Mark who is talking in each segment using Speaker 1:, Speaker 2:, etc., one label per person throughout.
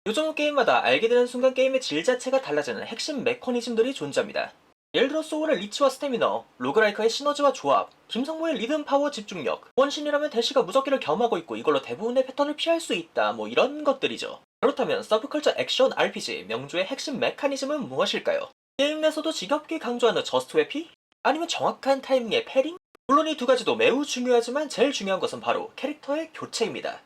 Speaker 1: 요즘 게임마다 알게 되는 순간 게임의 질 자체가 달라지는 핵심 메커니즘들이 존재합니다. 예를 들어 소울의 리치와 스태미너, 로그라이커의 시너지와 조합, 김성모의 리듬 파워 집중력, 원신이라면 대시가 무적기를 겸하고 있고 이걸로 대부분의 패턴을 피할 수 있다, 뭐 이런 것들이죠. 그렇다면 서브컬처 액션 RPG 명조의 핵심 메커니즘은 무엇일까요? 게임 내에서도 지겹게 강조하는 저스트 회피? 아니면 정확한 타이밍의 패링? 물론 이 두 가지도 매우 중요하지만 제일 중요한 것은 바로 캐릭터의 교체입니다.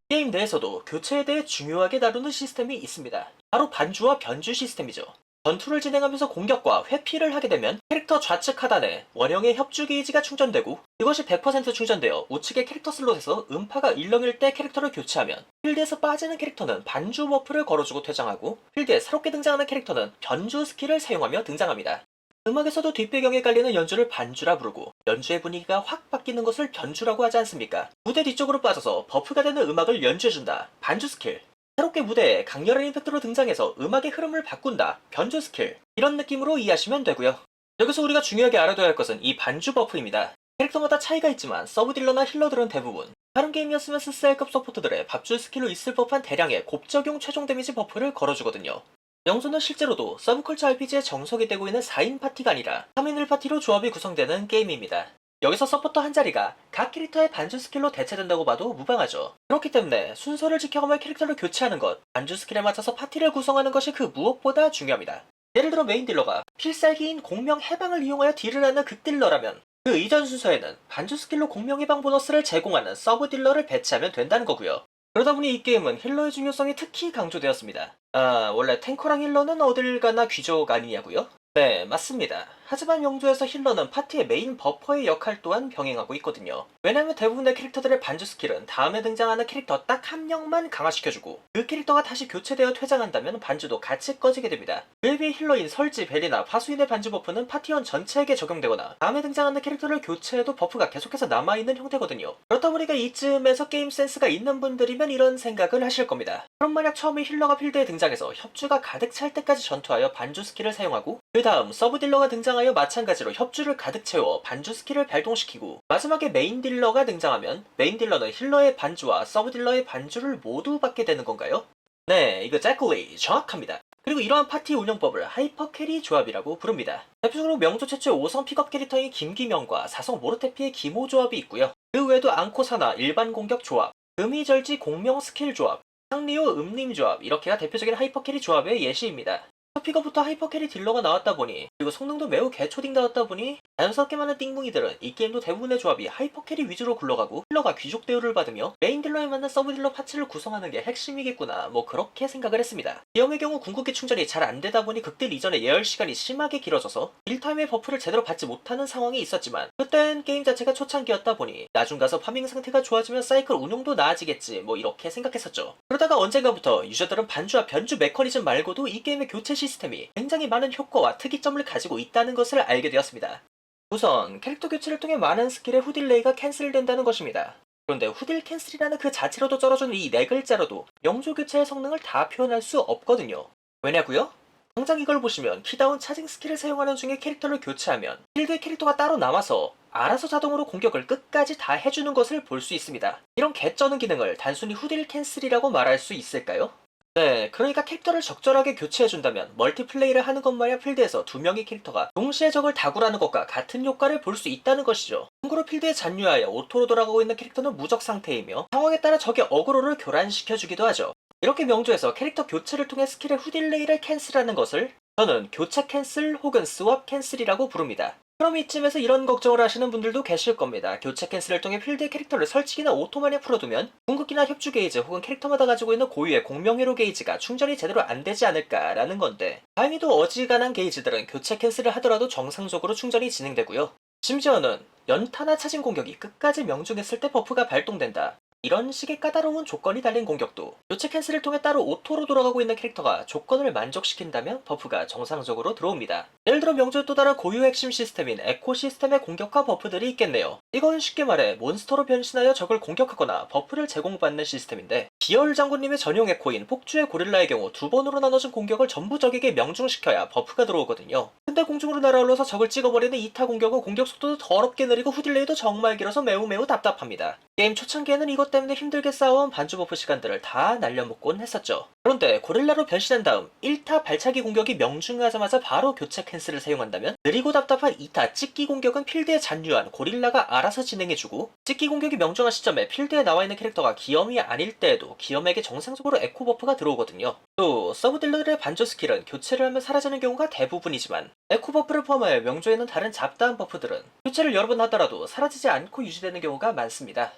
Speaker 1: 게임 내에서도 교체에 대해 중요하게 다루는 시스템이 있습니다. 바로 반주와 변주 시스템이죠. 전투를 진행하면서 공격과 회피를 하게 되면 캐릭터 좌측 하단에 원형의 협주 게이지가 충전되고 이것이 100% 충전되어 우측의 캐릭터 슬롯에서 음파가 일렁일 때 캐릭터를 교체하면 필드에서 빠지는 캐릭터는 반주 버프를 걸어주고 퇴장하고 필드에 새롭게 등장하는 캐릭터는 변주 스킬을 사용하며 등장합니다. 음악에서도 뒷배경에 깔리는 연주를 반주라 부르고 연주의 분위기가 확 바뀌는 것을 변주라고 하지 않습니까? 무대 뒤쪽으로 빠져서 버프가 되는 음악을 연주해준다. 반주 스킬. 새롭게 무대에 강렬한 임팩트로 등장해서 음악의 흐름을 바꾼다. 변주 스킬. 이런 느낌으로 이해하시면 되고요. 여기서 우리가 중요하게 알아둬야 할 것은 이 반주 버프입니다. 캐릭터마다 차이가 있지만 서브 딜러나 힐러들은 대부분 다른 게임이었으면 스스엘급 서포터들의 밥줄 스킬로 있을 법한 대량의 곱적용 최종 데미지 버프를 걸어주거든요. 영소는 실제로도 서브컬처 RPG의 정석이 되고 있는 4인 파티가 아니라 3인 1파티로 조합이 구성되는 게임입니다. 여기서 서포터 한 자리가 각 캐릭터의 반주 스킬로 대체된다고 봐도 무방하죠. 그렇기 때문에 순서를 지켜가며 캐릭터를 교체하는 것, 반주 스킬에 맞춰서 파티를 구성하는 것이 그 무엇보다 중요합니다. 예를 들어 메인 딜러가 필살기인 공명 해방을 이용하여 딜을 하는 극딜러라면 그 이전 순서에는 반주 스킬로 공명 해방 보너스를 제공하는 서브 딜러를 배치하면 된다는 거고요. 그러다 보니 이 게임은 힐러의 중요성이 특히 강조되었습니다. 원래 탱커랑 힐러는 어딜 가나 귀족 아니냐고요? 네, 맞습니다. 하지만 영조에서 힐러는 파티의 메인 버퍼의 역할 또한 병행하고 있거든요. 왜냐면 대부분의 캐릭터들의 반주 스킬은 다음에 등장하는 캐릭터 딱 한 명만 강화시켜주고 그 캐릭터가 다시 교체되어 퇴장한다면 반주도 같이 꺼지게 됩니다. 그에 비해 힐러인 설지, 벨이나 파수인의 반주 버프는 파티원 전체에게 적용되거나 다음에 등장하는 캐릭터를 교체해도 버프가 계속해서 남아있는 형태거든요. 그렇다 보니까 이쯤에서 게임 센스가 있는 분들이면 이런 생각을 하실 겁니다. 그럼 만약 처음에 힐러가 필드에 등장해서 협주가 가득 찰 때까지 전투하여 반주 스킬을 사용하고 그 다음 서브 딜러가 등장하여 마찬가지로 협주를 가득 채워 반주 스킬을 발동시키고 마지막에 메인 딜러가 등장하면 메인 딜러는 힐러의 반주와 서브 딜러의 반주를 모두 받게 되는 건가요? 네, 이거 exactly 정확합니다. 그리고 이러한 파티 운영법을 하이퍼 캐리 조합이라고 부릅니다. 대표적으로 명조 최초의 5성 픽업 캐릭터인 김기명과 4성 모르테피의 기모 조합이 있고요. 그 외에도 앙코사나 일반 공격 조합, 금이절지 공명 스킬 조합, 상리오 음림 조합 이렇게가 대표적인 하이퍼 캐리 조합의 예시입니다. 픽업부터 하이퍼 캐리 딜러가 나왔다 보니 그리고 성능도 매우 개초딩 나왔다 보니 자연스럽게 많은 띵뭉이들은 이 게임도 대부분의 조합이 하이퍼 캐리 위주로 굴러가고 힐러가 귀족 대우를 받으며 메인 딜러에 맞는 서브 딜러 파츠를 구성하는 게 핵심이겠구나 뭐 그렇게 생각을 했습니다. 기염의 경우 궁극기 충전이 잘 안되다 보니 극딜 이전의 예열 시간이 심하게 길어져서 딜타임의 버프를 제대로 받지 못하는 상황이 있었지만 그땐 게임 자체가 초창기였다 보니 나중 가서 파밍 상태가 좋아지면 사이클 운용도 나아지겠지 뭐 이렇게 생각했었죠. 그러다가 언젠가부터 유저들은 반주와 변주 메커니즘 말고도 이 게임의 교체 시스템이 굉장히 많은 효과와 특이점을 가지고 있다는 것을 알게 되었습니다. 우선 캐릭터 교체를 통해 많은 스킬의 후딜레이가 캔슬된다는 것입니다. 그런데 후딜 캔슬이라는 그 자체로도 쩔어주는 이 네 글자로도 영조 교체의 성능을 다 표현할 수 없거든요. 왜냐고요? 당장 이걸 보시면 키다운 차징 스킬을 사용하는 중에 캐릭터를 교체하면 필드에 캐릭터가 따로 남아서 알아서 자동으로 공격을 끝까지 다 해주는 것을 볼 수 있습니다. 이런 개쩌는 기능을 단순히 후딜 캔슬이라고 말할 수 있을까요? 네, 그러니까 캐릭터를 적절하게 교체해준다면 멀티플레이를 하는 것마냥 필드에서 두 명의 캐릭터가 동시에 적을 다굴하는 것과 같은 효과를 볼 수 있다는 것이죠. 참고로 필드에 잔류하여 오토로 돌아가고 있는 캐릭터는 무적 상태이며 상황에 따라 적의 어그로를 교란시켜주기도 하죠. 이렇게 명조에서 캐릭터 교체를 통해 스킬의 후딜레이를 캔슬하는 것을 저는 교체 캔슬 혹은 스왑 캔슬이라고 부릅니다. 그럼 이쯤에서 이런 걱정을 하시는 분들도 계실 겁니다. 교체 캔슬을 통해 필드의 캐릭터를 설치기나 오토만에 풀어두면 궁극기나 협주 게이지 혹은 캐릭터마다 가지고 있는 고유의 공명회로 게이지가 충전이 제대로 안 되지 않을까라는 건데 다행히도 어지간한 게이지들은 교체 캔슬을 하더라도 정상적으로 충전이 진행되고요. 심지어는 연타나 차징 공격이 끝까지 명중했을 때 버프가 발동된다. 이런 식의 까다로운 조건이 달린 공격도 교체 캔슬을 통해 따로 오토로 돌아가고 있는 캐릭터가 조건을 만족시킨다면 버프가 정상적으로 들어옵니다. 예를 들어 명조의 또 다른 고유 핵심 시스템인 에코 시스템의 공격과 버프들이 있겠네요. 이건 쉽게 말해 몬스터로 변신하여 적을 공격하거나 버프를 제공받는 시스템인데 비열 장군님의 전용 에코인 폭주의 고릴라의 경우 두 번으로 나눠진 공격을 전부 적에게 명중시켜야 버프가 들어오거든요. 근데 공중으로 날아올라서 적을 찍어버리는 2타 공격은 공격 속도도 더럽게 느리고 후딜레이도 정말 길어서 매우 답답합니다. 게임 초창기에는 이것 녀석 때문에 힘들게 싸워온 반주 버프 시간들을 다 날려먹곤 했었죠. 그런데 고릴라로 변신한 다음 1타 발차기 공격이 명중하자마자 바로 교체 캔슬을 사용한다면 느리고 답답한 2타 찍기 공격은 필드에 잔류한 고릴라가 알아서 진행해주고, 찍기 공격이 명중한 시점에 필드에 나와있는 캐릭터가 기염이 아닐 때에도 기염에게 정상적으로 에코 버프가 들어오거든요. 또 서브 딜러들의 반주 스킬은 교체를 하면 사라지는 경우가 대부분이지만 에코 버프를 포함하여 명조에 있는 다른 잡다한 버프들은 교체를 여러 번 하더라도 사라지지 않고 유지되는 경우가 많습니다.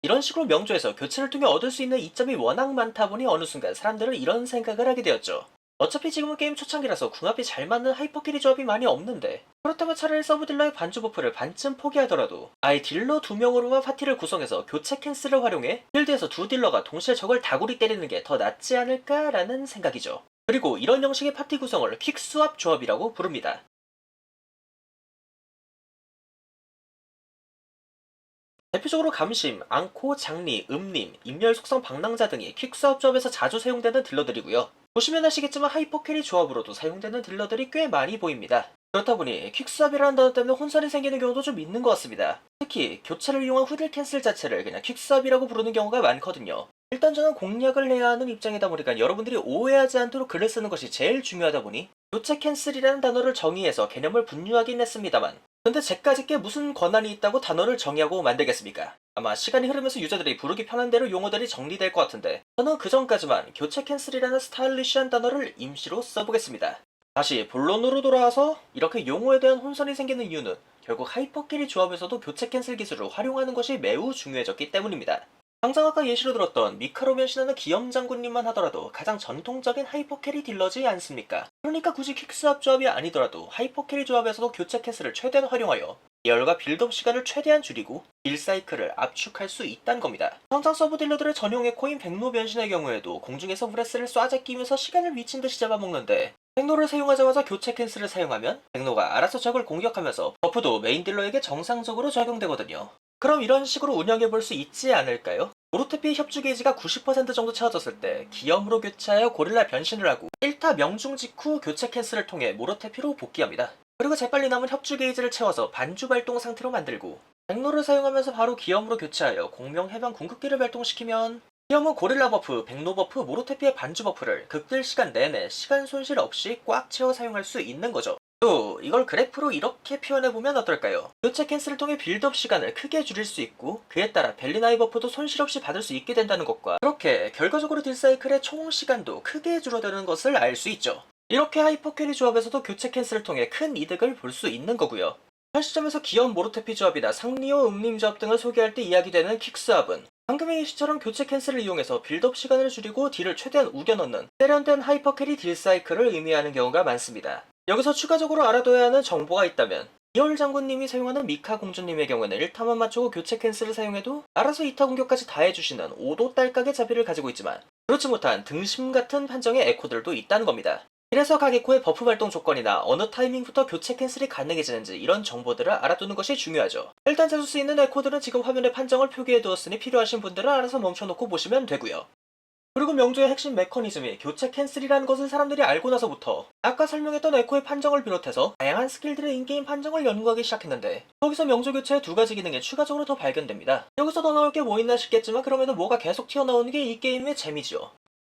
Speaker 1: 이런 식으로 명조에서 교체를 통해 얻을 수 있는 이점이 워낙 많다 보니 어느 순간 사람들은 이런 생각을 하게 되었죠. 어차피 지금은 게임 초창기라서 궁합이 잘 맞는 하이퍼캐리 조합이 많이 없는데, 그렇다면 차라리 서브 딜러의 반주 버프를 반쯤 포기하더라도 아예 딜러 2명으로만 파티를 구성해서 교체 캔슬을 활용해 필드에서 두 딜러가 동시에 적을 다구리 때리는 게 더 낫지 않을까라는 생각이죠. 그리고 이런 형식의 파티 구성을 퀵스왑 조합이라고 부릅니다. 대표적으로 감심, 앙코, 장리, 음림, 임열 속성 방랑자 등이 퀵스왑 조합에서 자주 사용되는 딜러들이고요. 보시면 아시겠지만 하이퍼캐리 조합으로도 사용되는 딜러들이 꽤 많이 보입니다. 그렇다 보니 퀵스왑이라는 단어 때문에 혼선이 생기는 경우도 좀 있는 것 같습니다. 특히 교체를 이용한 후딜 캔슬 자체를 그냥 퀵스왑이라고 부르는 경우가 많거든요. 일단 저는 공략을 해야 하는 입장이다 보니까 여러분들이 오해하지 않도록 글을 쓰는 것이 제일 중요하다 보니 교체 캔슬이라는 단어를 정의해서 개념을 분류하긴 했습니다만, 근데 제까짓게 무슨 권한이 있다고 단어를 정의하고 만들겠습니까? 아마 시간이 흐르면서 유저들이 부르기 편한 대로 용어들이 정리될 것 같은데, 저는 그 전까지만 교체 캔슬이라는 스타일리시한 단어를 임시로 써보겠습니다. 다시 본론으로 돌아와서 이렇게 용어에 대한 혼선이 생기는 이유는 결국 하이퍼캐리 조합에서도 교체 캔슬 기술을 활용하는 것이 매우 중요해졌기 때문입니다. 당장 아까 예시로 들었던 미카로 변신하는 기염 장군님만 하더라도 가장 전통적인 하이퍼캐리 딜러지 않습니까? 그러니까 굳이 퀵스왑 조합이 아니더라도 하이퍼캐리 조합에서도 교체 캔슬을 최대한 활용하여 예열과 빌드업 시간을 최대한 줄이고 딜 사이클을 압축할 수 있다는 겁니다. 당장 서브 딜러들의 전용 에코인 백로 변신의 경우에도 공중에서 브레스를 쏴재 끼면서 시간을 미친듯이 잡아먹는데, 백로를 사용하자마자 교체 캔슬을 사용하면 백로가 알아서 적을 공격하면서 버프도 메인 딜러에게 정상적으로 적용되거든요. 그럼 이런 식으로 운영해볼 수 있지 않을까요? 모로테피의 협주 게이지가 90% 정도 채워졌을 때 기염으로 교체하여 고릴라 변신을 하고 1타 명중 직후 교체 캔슬을 통해 모로테피로 복귀합니다. 그리고 재빨리 남은 협주 게이지를 채워서 반주 발동 상태로 만들고 백로를 사용하면서 바로 기염으로 교체하여 공명 해방 궁극기를 발동시키면 기염은 고릴라 버프, 백로 버프, 모로테피의 반주 버프를 극딜 시간 내내 시간 손실 없이 꽉 채워 사용할 수 있는 거죠. 또 이걸 그래프로 이렇게 표현해보면 어떨까요? 교체 캔슬을 통해 빌드업 시간을 크게 줄일 수 있고 그에 따라 벨리나이 버프도 손실 없이 받을 수 있게 된다는 것과, 그렇게 결과적으로 딜사이클의 총 시간도 크게 줄어드는 것을 알 수 있죠. 이렇게 하이퍼캐리 조합에서도 교체 캔슬을 통해 큰 이득을 볼 수 있는 거고요. 현 시점에서 기염 모로테피 조합이나 상리오 음림 조합 등을 소개할 때 이야기되는 퀵스왑은 방금의 예시처럼 교체 캔슬을 이용해서 빌드업 시간을 줄이고 딜을 최대한 우겨넣는 세련된 하이퍼캐리 딜 사이클을 의미하는 경우가 많습니다. 여기서 추가적으로 알아둬야 하는 정보가 있다면, 이열 장군님이 사용하는 미카 공주님의 경우에는 1타만 맞추고 교체 캔슬을 사용해도 알아서 2타 공격까지 다 해주시는 5도 딸깍의 자비를 가지고 있지만, 그렇지 못한 등심 같은 판정의 에코들도 있다는 겁니다. 이래서 가게코의 버프 발동 조건이나 어느 타이밍부터 교체 캔슬이 가능해지는지 이런 정보들을 알아두는 것이 중요하죠. 일단 찾을 수 있는 에코들은 지금 화면에 판정을 표기해 두었으니 필요하신 분들은 알아서 멈춰놓고 보시면 되고요. 그리고 명조의 핵심 메커니즘이 교체 캔슬이라는 것을 사람들이 알고 나서부터 아까 설명했던 에코의 판정을 비롯해서 다양한 스킬들의 인게임 판정을 연구하기 시작했는데, 거기서 명조 교체의 두 가지 기능이 추가적으로 더 발견됩니다. 여기서 더 나올 게 뭐 있나 싶겠지만 그럼에도 뭐가 계속 튀어나오는 게 이 게임의 재미죠.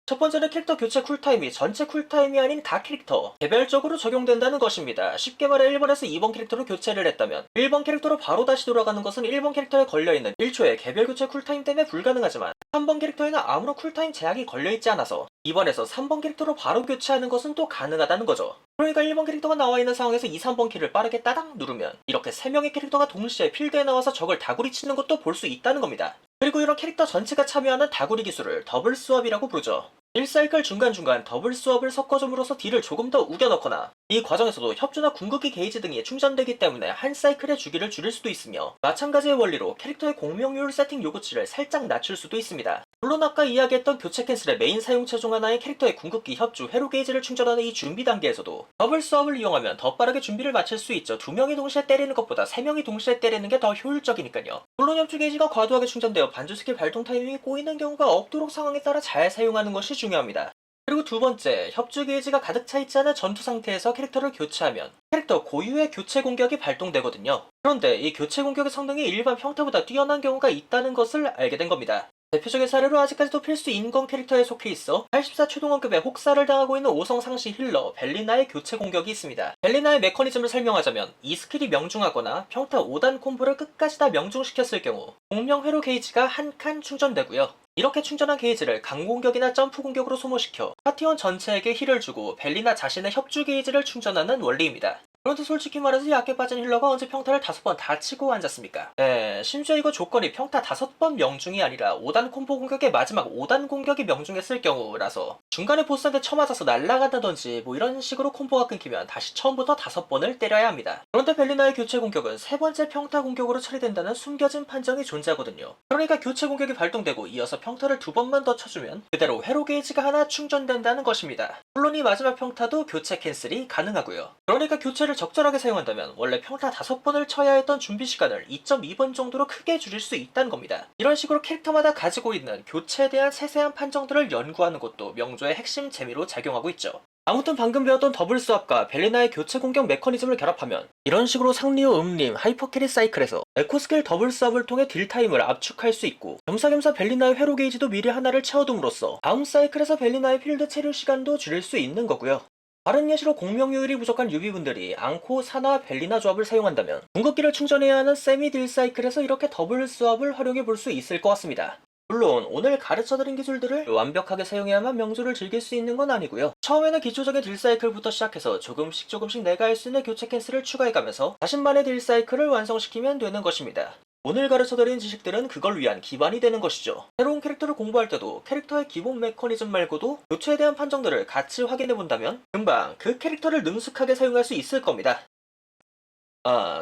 Speaker 1: 첫 번째는 캐릭터 교체 쿨타임이 전체 쿨타임이 아닌 각 캐릭터 개별적으로 적용된다는 것입니다. 쉽게 말해 1번에서 2번 캐릭터로 교체를 했다면 1번 캐릭터로 바로 다시 돌아가는 것은 1번 캐릭터에 걸려있는 1초의 개별 교체 쿨타임 때문에 불가능하지만, 3번 캐릭터에는 아무런 쿨타임 제약이 걸려있지 않아서 2번에서 3번 캐릭터로 바로 교체하는 것은 또 가능하다는 거죠. 그러니까 1번 캐릭터가 나와있는 상황에서 2, 3번 키를 빠르게 따당 누르면 이렇게 3명의 캐릭터가 동시에 필드에 나와서 적을 다구리 치는 것도 볼 수 있다는 겁니다. 그리고 이런 캐릭터 전체가 참여하는 다구리 기술을 더블 스왑이라고 부르죠. 1사이클 중간중간 더블 스왑을 섞어줌으로써 딜을 조금 더 우겨넣거나, 이 과정에서도 협주나 궁극기 게이지 등이 충전되기 때문에 한 사이클의 주기를 줄일 수도 있으며, 마찬가지의 원리로 캐릭터의 공명률 세팅 요구치를 살짝 낮출 수도 있습니다. 물론 아까 이야기했던 교체 캔슬의 메인 사용체 중 하나인 캐릭터의 궁극기, 협주, 회로 게이지를 충전하는 이 준비 단계에서도 더블 스왑을 이용하면 더 빠르게 준비를 마칠 수 있죠. 2명이 동시에 때리는 것보다 3명이 동시에 때리는 게 더 효율적이니까요. 물론 협주 게이지가 과도하게 충전되어 반주 스킬 발동 타이밍이 꼬이는 경우가 없도록 상황에 따라 잘 사용하는 것이 중요합니다. 그리고 두 번째, 협주 게이지가 가득 차 있지 않은 전투 상태에서 캐릭터를 교체하면 캐릭터 고유의 교체 공격이 발동되거든요. 그런데 이 교체 공격의 성능이 일반 평타보다 뛰어난 경우가 있다는 것을 알게 된 겁니다. 대표적인 사례로 아직까지도 필수 인권 캐릭터에 속해 있어 84 최동원급의 혹사를 당하고 있는 5성 상시 힐러 벨리나의 교체 공격이 있습니다. 벨리나의 메커니즘을 설명하자면 이 스킬이 명중하거나 평타 5단 콤보를 끝까지 다 명중시켰을 경우 공명 회로 게이지가 한 칸 충전되고요. 이렇게 충전한 게이지를 강공격이나 점프 공격으로 소모시켜 파티원 전체에게 힐을 주고 벨리나 자신의 협주 게이지를 충전하는 원리입니다. 그런데 솔직히 말해서 약해 빠진 힐러가 언제 평타를 5번 다 치고 앉았습니까? 네, 심지어 이거 조건이 평타 5번 명중이 아니라 5단 콤보 공격의 마지막 5단 공격이 명중했을 경우라서 중간에 보스한테 쳐맞아서 날아간다든지 뭐 이런 식으로 콤보가 끊기면 다시 처음부터 5번을 때려야 합니다. 그런데 벨리나의 교체 공격은 세 번째 평타 공격으로 처리된다는 숨겨진 판정이 존재하거든요. 그러니까 교체 공격이 발동되고 이어서 평타를 2번만 더 쳐주면 그대로 회로 게이지가 하나 충전된다는 것입니다. 물론 이 마지막 평타도 교체 캔슬이 가능하고요. 그러니까 교체를 적절하게 사용한다면 원래 평타 5번을 쳐야 했던 준비 시간을 2.2번 정도로 크게 줄일 수 있다는 겁니다. 이런 식으로 캐릭터마다 가지고 있는 교체에 대한 세세한 판정들을 연구하는 것도 명조의 핵심 재미로 작용하고 있죠. 아무튼 방금 배웠던 더블 스왑과 벨리나의 교체 공격 메커니즘을 결합하면 이런 식으로 상리오 음림 하이퍼캐리 사이클에서 에코스킬 더블 스왑을 통해 딜타임을 압축할 수 있고 겸사겸사 벨리나의 회로 게이지도 미리 하나를 채워둠으로써 다음 사이클에서 벨리나의 필드 체류 시간도 줄일 수 있는 거고요. 다른 예시로 공명효율이 부족한 유비분들이 앙코, 사나, 벨리나 조합을 사용한다면 궁극기를 충전해야 하는 세미 딜 사이클에서 이렇게 더블 스왑을 활용해 볼 수 있을 것 같습니다. 물론 오늘 가르쳐드린 기술들을 완벽하게 사용해야만 명조를 즐길 수 있는 건 아니고요. 처음에는 기초적인 딜 사이클부터 시작해서 조금씩 내가 할 수 있는 교체 캔슬을 추가해가면서 자신만의 딜 사이클을 완성시키면 되는 것입니다. 오늘 가르쳐드린 지식들은 그걸 위한 기반이 되는 것이죠. 새로운 캐릭터를 공부할 때도 캐릭터의 기본 메커니즘 말고도 교체에 대한 판정들을 같이 확인해본다면 금방 그 캐릭터를 능숙하게 사용할 수 있을 겁니다.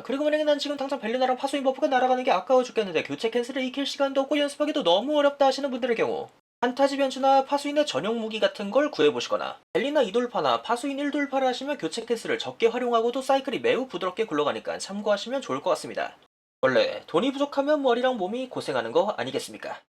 Speaker 1: 그리고 만약에 난 지금 당장 벨리나랑 파수인 버프가 날아가는 게 아까워 죽겠는데 교체 캔슬을 익힐 시간도 없고 연습하기도 너무 어렵다 하시는 분들의 경우 판타지 변주나 파수인의 전용 무기 같은 걸 구해보시거나 벨리나 2돌파나 파수인 1돌파를 하시면 교체 캔슬을 적게 활용하고도 사이클이 매우 부드럽게 굴러가니까 참고하시면 좋을 것 같습니다. 원래 돈이 부족하면 머리랑 몸이 고생하는 거 아니겠습니까?